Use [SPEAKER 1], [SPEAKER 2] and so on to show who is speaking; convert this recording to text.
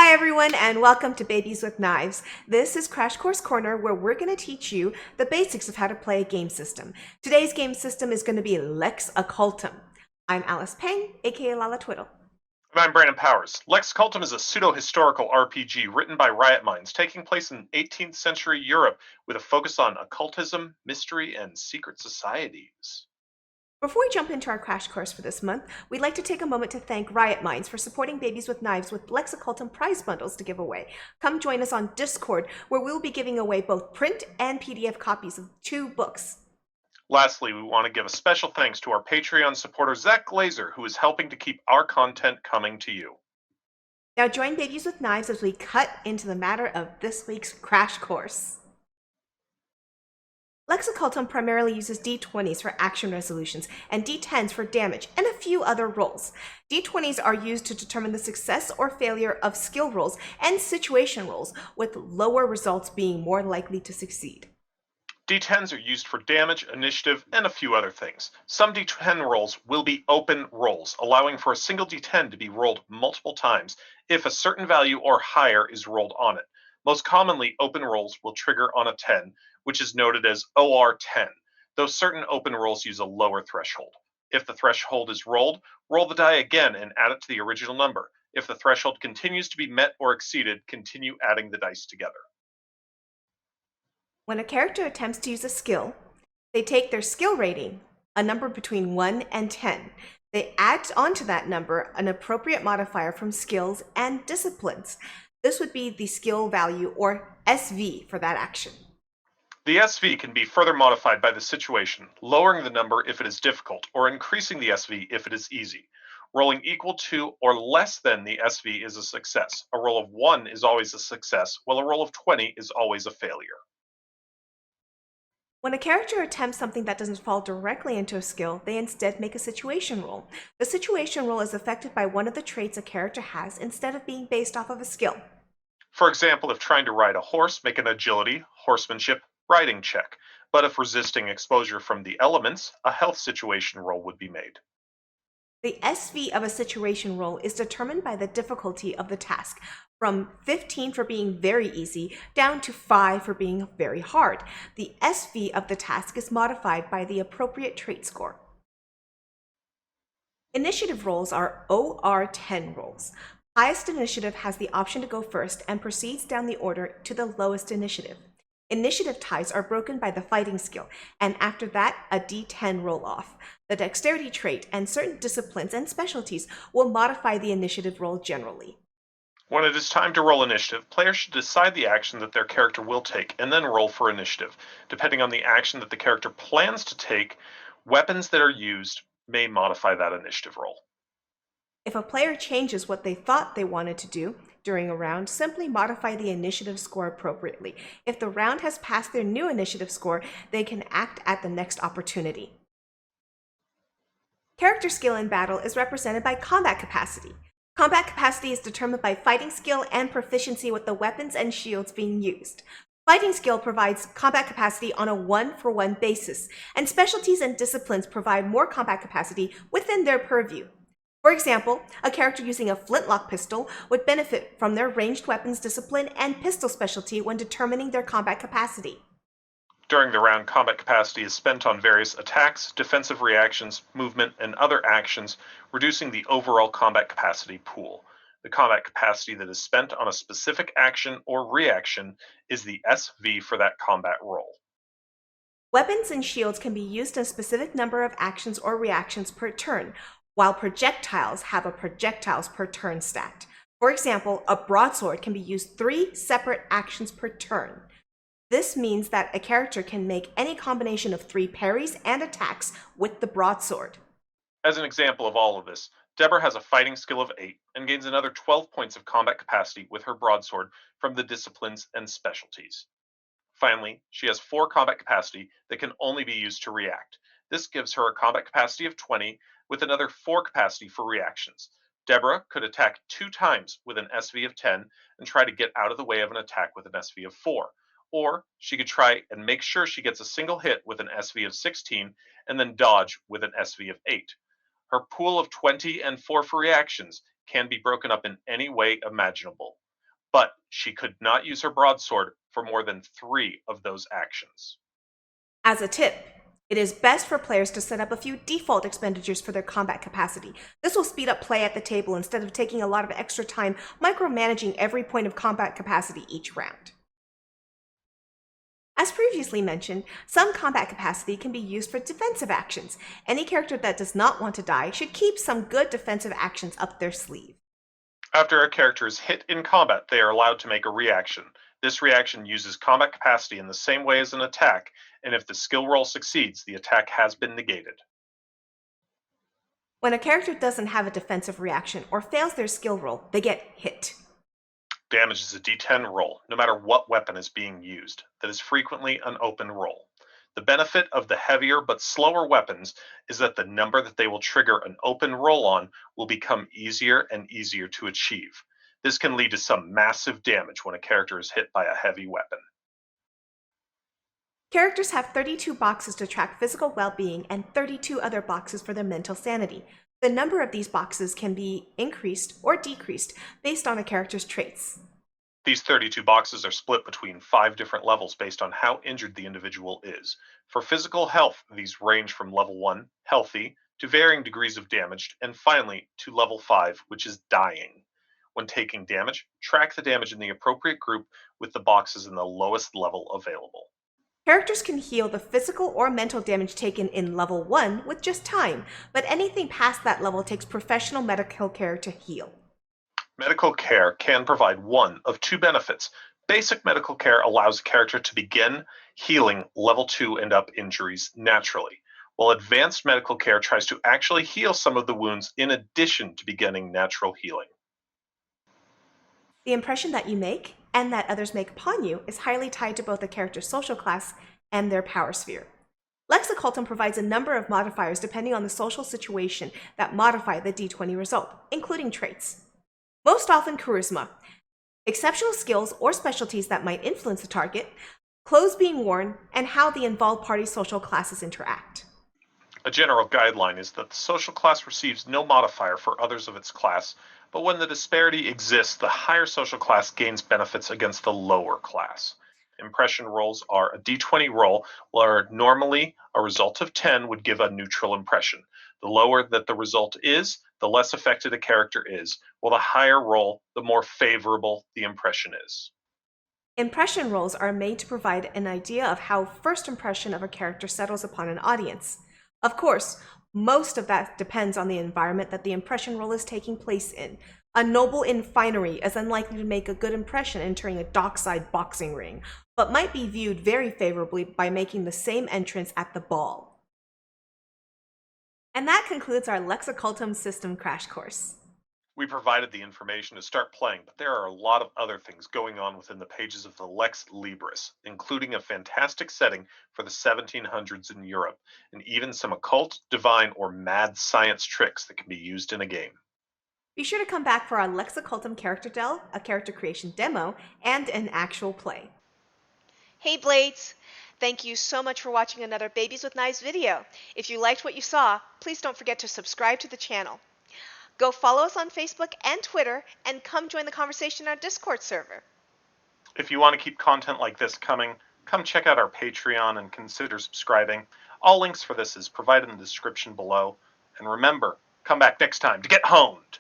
[SPEAKER 1] Hi everyone and welcome to Babies with Knives. This is Crash Course Corner where we're going to teach you the basics of how to play a game system. Today's game system is going to be LexOccultum. I'm Alice Peng, aka Lala Twiddle.
[SPEAKER 2] And I'm Brandon Powers. LexOccultum is a pseudo-historical RPG written by RiotMinds, taking place in 18th century Europe with a focus on occultism, mystery, and secret societies.
[SPEAKER 1] Before we jump into our crash course for this month, we'd like to take a moment to thank RiotMinds for supporting Babies with Knives with LexOccultum prize bundles to give away. Come join us on Discord where we'll be giving away both print and PDF copies of 2 books.
[SPEAKER 2] Lastly, we want to give a special thanks to our Patreon supporter Zach Glazer, who is helping to keep our content coming to you.
[SPEAKER 1] Now join Babies with Knives as we cut into the matter of this week's crash course. LexOccultum primarily uses d20s for action resolutions and d10s for damage and a few other rolls. d20s are used to determine the success or failure of skill rolls and situation rolls, with lower results being more likely to succeed.
[SPEAKER 2] D10s are used for damage, initiative, and a few other things. Some D10 rolls will be open rolls, allowing for a single D10 to be rolled multiple times if a certain value or higher is rolled on it. Most commonly, open rolls will trigger on a 10, which is noted as OR10, though certain open rolls use a lower threshold. If the threshold is rolled, roll the die again and add it to the original number. If the threshold continues to be met or exceeded, continue adding the dice together.
[SPEAKER 1] When a character attempts to use a skill, they take their skill rating, a number between 1 and 10. They add onto that number an appropriate modifier from skills and disciplines. This would be the skill value, or SV, for that action.
[SPEAKER 2] The SV can be further modified by the situation, lowering the number if it is difficult, or increasing the SV if it is easy. Rolling equal to or less than the SV is a success. A roll of 1 is always a success, while a roll of 20 is always a failure.
[SPEAKER 1] When a character attempts something that doesn't fall directly into a skill, they instead make a situation roll. The situation roll is affected by one of the traits a character has instead of being based off of a skill.
[SPEAKER 2] For example, if trying to ride a horse, make an agility, horsemanship, riding check. But if resisting exposure from the elements, a health situation roll would be made.
[SPEAKER 1] The SV of a situation roll is determined by the difficulty of the task, from 15 for being very easy down to 5 for being very hard. The SV of the task is modified by the appropriate trait score. Initiative rolls are OR10 rolls. Highest initiative has the option to go first and proceeds down the order to the lowest initiative. Initiative ties are broken by the fighting skill, and after that, a d10 roll off. The dexterity trait and certain disciplines and specialties will modify the initiative roll generally.
[SPEAKER 2] When it is time to roll initiative, players should decide the action that their character will take and then roll for initiative. Depending on the action that the character plans to take, weapons that are used may modify that initiative roll.
[SPEAKER 1] If a player changes what they thought they wanted to do during a round, simply modify the initiative score appropriately. If the round has passed their new initiative score, they can act at the next opportunity. Character skill in battle is represented by combat capacity. Combat capacity is determined by fighting skill and proficiency with the weapons and shields being used. Fighting skill provides combat capacity on a 1-for-1 basis, and specialties and disciplines provide more combat capacity within their purview. For example, a character using a flintlock pistol would benefit from their ranged weapons discipline and pistol specialty when determining their combat capacity.
[SPEAKER 2] During the round, combat capacity is spent on various attacks, defensive reactions, movement, and other actions, reducing the overall combat capacity pool. The combat capacity that is spent on a specific action or reaction is the SV for that combat roll.
[SPEAKER 1] Weapons and shields can be used in a specific number of actions or reactions per turn, while projectiles have a projectiles per turn stat. For example, a broadsword can be used 3 separate actions per turn. This means that a character can make any combination of 3 parries and attacks with the broadsword.
[SPEAKER 2] As an example of all of this, Deborah has a fighting skill of 8 and gains another 12 points of combat capacity with her broadsword from the disciplines and specialties. Finally, she has 4 combat capacity that can only be used to react. This gives her a combat capacity of 20 with another 4 capacity for reactions. Deborah could attack 2 times with an SV of 10 and try to get out of the way of an attack with an SV of 4. Or she could try and make sure she gets a single hit with an SV of 16 and then dodge with an SV of 8. Her pool of 20 and 4 for reactions can be broken up in any way imaginable. but she could not use her broadsword for more than 3 of those actions.
[SPEAKER 1] As a tip, it is best for players to set up a few default expenditures for their combat capacity. This will speed up play at the table instead of taking a lot of extra time micromanaging every point of combat capacity each round. As previously mentioned, some combat capacity can be used for defensive actions. Any character that does not want to die should keep some good defensive actions up their sleeve.
[SPEAKER 2] After a character is hit in combat, they are allowed to make a reaction. This reaction uses combat capacity in the same way as an attack, and if the skill roll succeeds, the attack has been negated.
[SPEAKER 1] When a character doesn't have a defensive reaction or fails their skill roll, they get hit.
[SPEAKER 2] Damage is a d10 roll, no matter what weapon is being used. That is frequently an open roll. The benefit of the heavier but slower weapons is that the number that they will trigger an open roll on will become easier and easier to achieve. This can lead to some massive damage when a character is hit by a heavy weapon.
[SPEAKER 1] Characters have 32 boxes to track physical well-being and 32 other boxes for their mental sanity. The number of these boxes can be increased or decreased based on a character's traits.
[SPEAKER 2] These 32 boxes are split between 5 different levels based on how injured the individual is. For physical health, these range from level 1, healthy, to varying degrees of damage, and finally to level 5, which is dying. When taking damage, track the damage in the appropriate group with the boxes in the lowest level available.
[SPEAKER 1] Characters can heal the physical or mental damage taken in level 1 with just time, but anything past that level takes professional medical care to heal.
[SPEAKER 2] Medical care can provide one of 2 benefits. Basic medical care allows a character to begin healing level 2 and up injuries naturally, while advanced medical care tries to actually heal some of the wounds in addition to beginning natural healing.
[SPEAKER 1] The impression that you make and that others make upon you is highly tied to both a character's social class and their power sphere. LexOccultum provides a number of modifiers depending on the social situation that modify the D20 result, including traits. Most often charisma, exceptional skills or specialties that might influence the target, clothes being worn, and how the involved party's social classes interact.
[SPEAKER 2] A general guideline is that the social class receives no modifier for others of its class, but when the disparity exists, the higher social class gains benefits against the lower class. Impression rolls are a d20 roll, where normally a result of 10 would give a neutral impression. The lower that the result is, the less affected a character is, while the higher roll, the more favorable the impression is.
[SPEAKER 1] Impression rolls are made to provide an idea of how first impression of a character settles upon an audience. Of course, most of that depends on the environment that the impression roll is taking place in. A noble in finery is unlikely to make a good impression entering a dockside boxing ring, but might be viewed very favorably by making the same entrance at the ball. And that concludes our LexOccultum system crash course.
[SPEAKER 2] We provided the information to start playing, but there are a lot of other things going on within the pages of the Lex Libris, including a fantastic setting for the 1700s in Europe, and even some occult, divine, or mad science tricks that can be used in a game.
[SPEAKER 1] Be sure to come back for our LexOccultum character del, a character creation demo, and an actual play.
[SPEAKER 3] Hey Blades! Thank you so much for watching another Babies with Knives video. If you liked what you saw, please don't forget to subscribe to the channel. Go follow us on Facebook and Twitter, and come join the conversation in our Discord server.
[SPEAKER 2] If you want to keep content like this coming, come check out our Patreon and consider subscribing. All links for this is provided in the description below. And remember, come back next time to get honed!